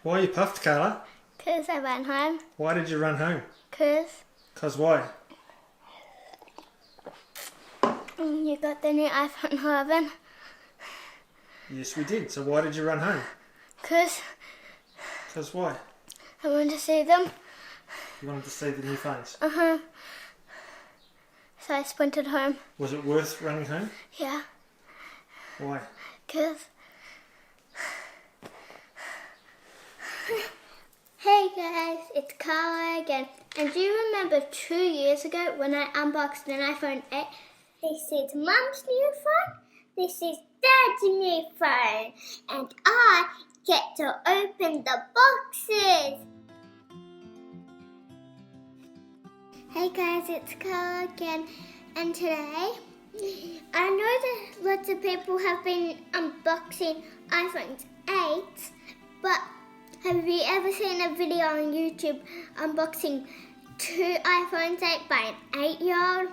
Why are you puffed, Carla? Because I ran home. Why did you run home? Because Why? you got the new iPhone 11. Yes, we did. So why did you run home? Because Why? I wanted to see them. You wanted to see the new phones. So I sprinted home. Was it worth running home? Yeah. Why? Because... Hey guys, it's Carla again. And do you remember 2 years ago when I unboxed an iPhone 8? This is Mum's new phone. This is Dad's new phone. And I get to open the boxes. Hey guys, it's Carla again. And today, I know that lots of people have been unboxing iPhone 8, but have you ever seen a video on YouTube unboxing 2 iPhone 8 by an 8-year-old?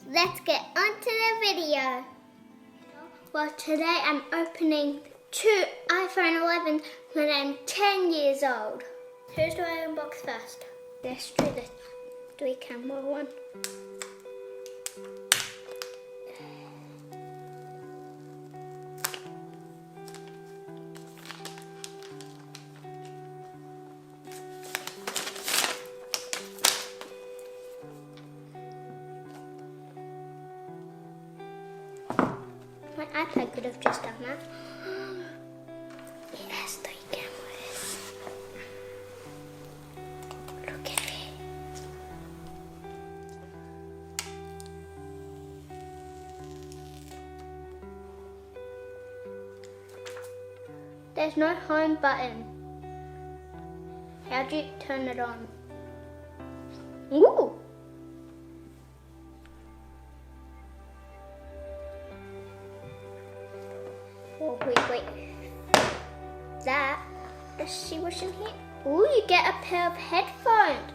Let's get on to the video. Well, today I'm opening 2 iPhone 11s when I'm 10 years old. Who do I unbox first? Let's do the 3-camera one. My iPad could have just done that. It has 3 cameras. Look at it. There's no home button. How do you turn it on? Ooh! Oh, wait. That. Let's see what's in here. Ooh, you get a pair of headphones.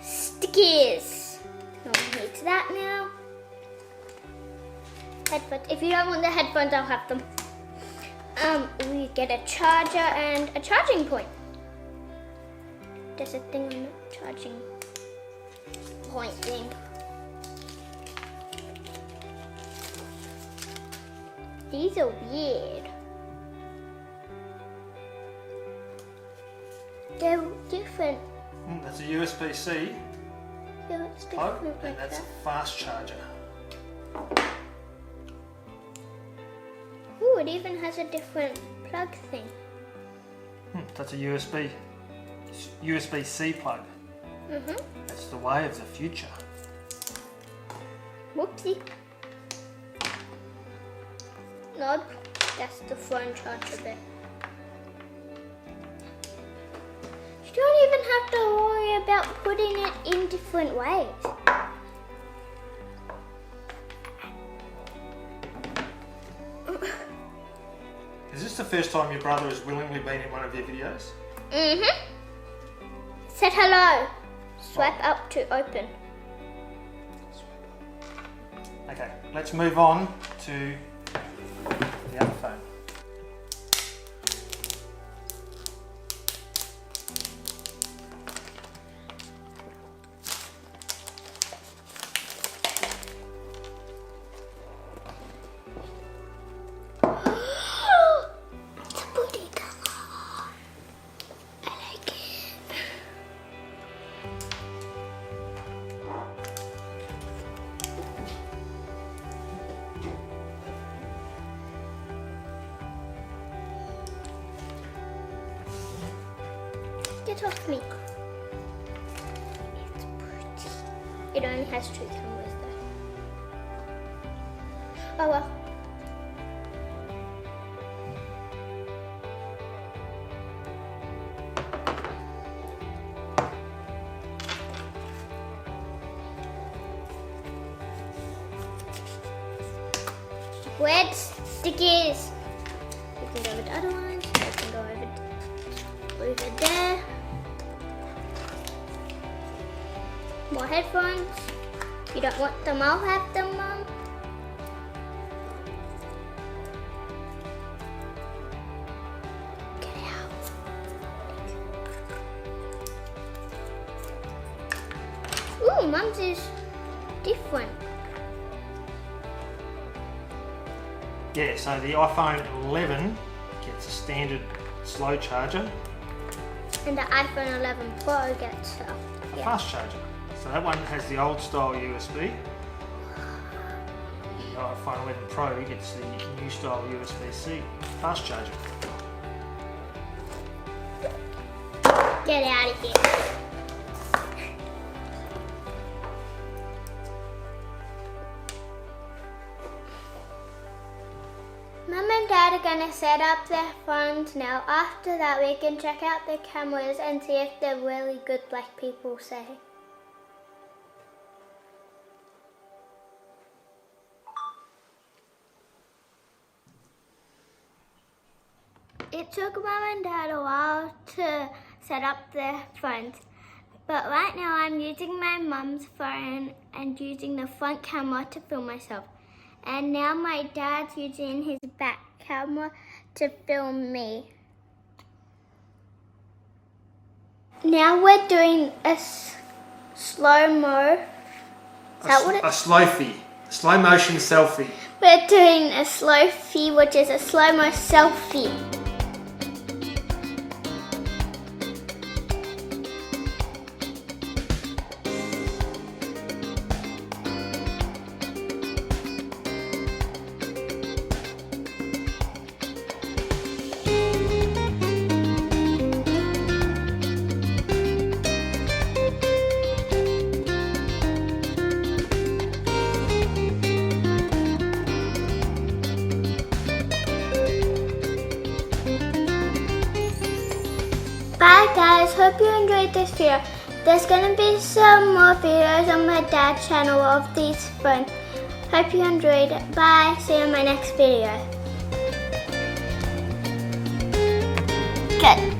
Stickies. No one needs that now. Headphones. If you don't want the headphones, I'll have them. We get a charger and a charging point. There's a thing on the charging point thing. These are weird. They're different. That's a USB-C Yeah, it's plug, different and like that's that. a fast charger. Ooh, it even has a different plug thing. That's a USB-C plug. That's the way of the future. Whoopsie. No, that's the phone charger bit. You don't even have to worry about putting it in different ways. Is this the first time your brother has willingly been in one of your videos? Said hello. Swipe up to open. Okay, let's move on to the other phone. It's a pretty color. I like it. Get off me. It's pretty. It only has 2 cameras though. Oh well. Red stickies. You can go with the other ones. You can go over there. More headphones. You don't want them, I'll have them, Mum. Get out. Ooh, Mum's is different. Yeah, so the iPhone 11 gets a standard slow charger, And the iPhone 11 Pro gets a fast charger. So that one has the old style USB. The iPhone 11 Pro gets the new style USB-C fast charger. Get out of here. Mum and Dad are going to set up their phones now. After that, we can check out the cameras and see if they're really good like people say. It took Mum and Dad a while to set up their phones, but right now I'm using my mum's phone and using the front camera to film myself. And now my dad's using his back camera to film me. Now we're doing a slow-mo. A slow motion selfie. We're doing a slow-fee, which is a slow-mo selfie. Bye guys, hope you enjoyed this video. There's going to be some more videos on my dad's channel of these phones. Hope you enjoyed it. Bye, see you in my next video. Good.